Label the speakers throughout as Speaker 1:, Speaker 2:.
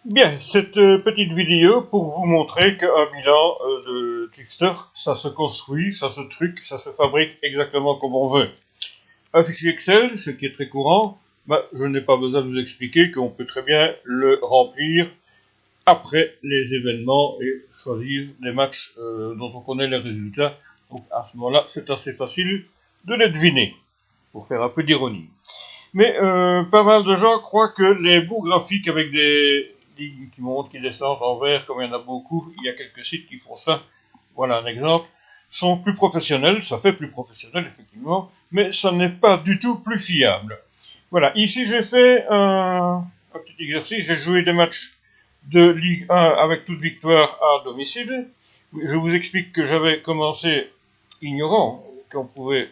Speaker 1: Bien, cette petite vidéo pour vous montrer qu'un bilan de Trickster, ça se construit, ça se truc, ça se fabrique exactement comme on veut. Un fichier Excel, ce qui est très courant, je n'ai pas besoin de vous expliquer qu'on peut très bien le remplir après les événements et choisir des matchs dont on connaît les résultats. Donc à ce moment-là, c'est assez facile de les deviner, pour faire un peu d'ironie. Mais pas mal de gens croient que les bouts graphiques avec des lignes qui montent, qui descendent en vert, comme il y en a beaucoup, il y a quelques sites qui font ça, voilà un exemple, sont plus professionnels, ça fait plus professionnel effectivement, mais ça n'est pas du tout plus fiable. Voilà, ici j'ai fait un petit exercice, j'ai joué des matchs de Ligue 1 avec toute victoire à domicile. Je vous explique que j'avais commencé ignorant qu'on pouvait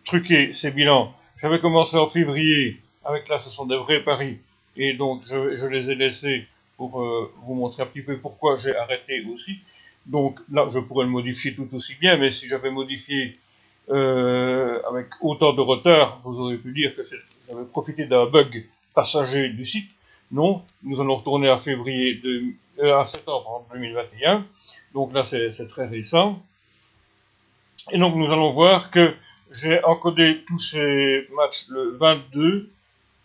Speaker 1: truquer ces bilans. J'avais commencé en février, avec là ce sont des vrais paris, et donc je les ai laissés pour vous montrer un petit peu pourquoi j'ai arrêté aussi. Donc là je pourrais le modifier tout aussi bien, mais si j'avais modifié avec autant de retard, vous aurez pu dire que j'avais profité d'un bug passager du site. Non, nous allons retourner à à septembre 2021, donc là c'est très récent. Et donc nous allons voir que j'ai encodé tous ces matchs le 22,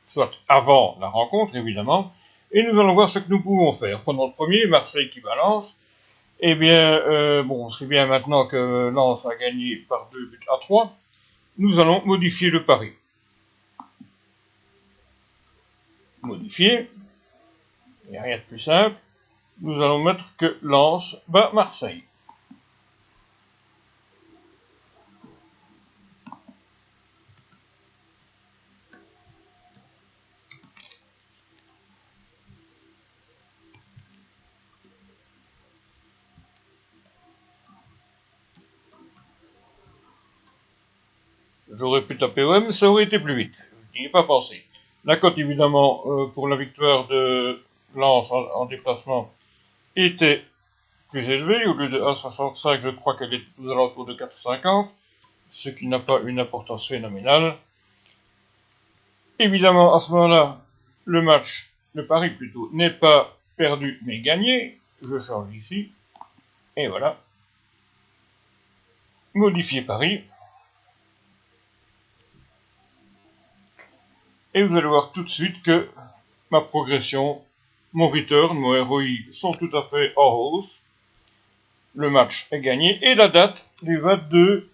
Speaker 1: soit avant la rencontre évidemment, et nous allons voir ce que nous pouvons faire. Prenons le premier, Marseille qui balance. Eh bien, bon, c'est bien maintenant que Lens a gagné par 2 buts à 3. Nous allons modifier le pari. Modifier, il n'y a rien de plus simple. Nous allons mettre que Lens bat Marseille. J'aurais pu taper OM, ça aurait été plus vite. Je n'y ai pas pensé. La cote, évidemment, pour la victoire de Lens en déplacement était plus élevée. Au lieu de 1,65, je crois qu'elle est aux alentours de 4,50, ce qui n'a pas une importance phénoménale. Évidemment, à ce moment-là, le pari plutôt, n'est pas perdu mais gagné. Je change ici. Et voilà. Modifier pari. Et vous allez voir tout de suite que ma progression, mon return, mon ROI sont tout à fait en hausse. Le match est gagné et la date du 22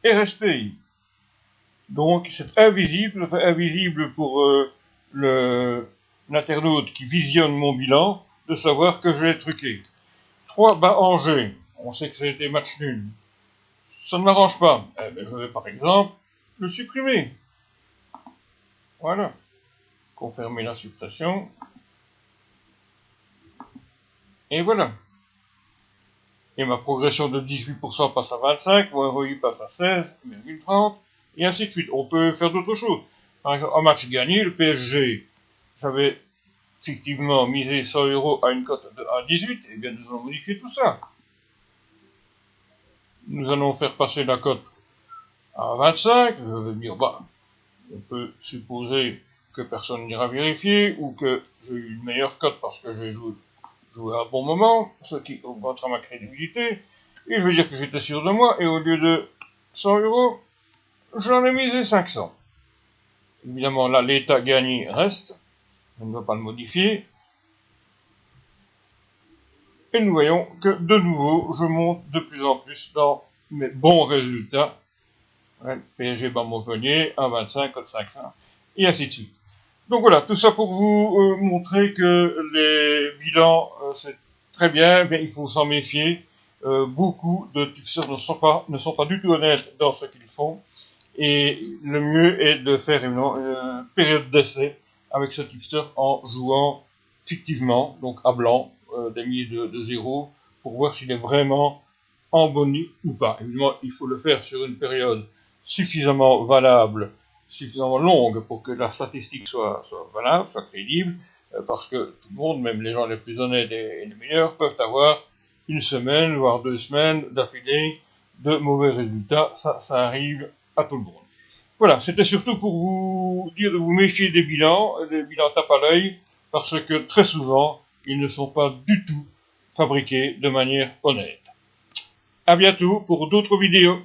Speaker 1: est restée. Donc c'est invisible pour l'internaute qui visionne mon bilan de savoir que je l'ai truqué. 3 bas Angers, on sait que c'était match nul. Ça ne m'arrange pas. Eh bien, je vais par exemple le supprimer. Voilà. Confirmer la suppression. Et voilà. Et ma progression de 18% passe à 25, mon ROI passe à 16,30, et ainsi de suite. On peut faire d'autres choses. Par exemple, en match gagné, le PSG, j'avais fictivement misé 100 € à une cote de 1,18, et bien nous allons modifier tout ça. Nous allons faire passer la cote à 25, je vais dire, on peut supposer que personne n'ira vérifier, ou que j'ai eu une meilleure cote parce que j'ai joué à un bon moment, ce qui augmentera ma crédibilité, et je vais dire que j'étais sûr de moi, et au lieu de 100 €, j'en ai misé 500. Évidemment, là, l'état gagné reste, je ne dois pas le modifier, et nous voyons que, de nouveau, je monte de plus en plus dans mes bons résultats. Ouais, PSG bat Montpellier, 1,25, code 500, et ainsi de suite. Donc voilà, tout ça pour vous montrer que les bilans, c'est très bien, mais il faut s'en méfier. Beaucoup de tipsters ne sont pas du tout honnêtes dans ce qu'ils font. Et le mieux est de faire une période d'essai avec ce tipster en jouant fictivement, donc à blanc, des milliers de zéros, pour voir s'il est vraiment en bonus ou pas. Évidemment, il faut le faire sur une période suffisamment valable, suffisamment longue pour que la statistique soit valable, soit crédible, parce que tout le monde, même les gens les plus honnêtes et les meilleurs, peuvent avoir une semaine, voire 2 semaines d'affilée de mauvais résultats. Ça arrive à tout le monde. Voilà, c'était surtout pour vous dire de vous méfier des bilans tape à l'œil, parce que très souvent, ils ne sont pas du tout fabriqués de manière honnête. À bientôt pour d'autres vidéos.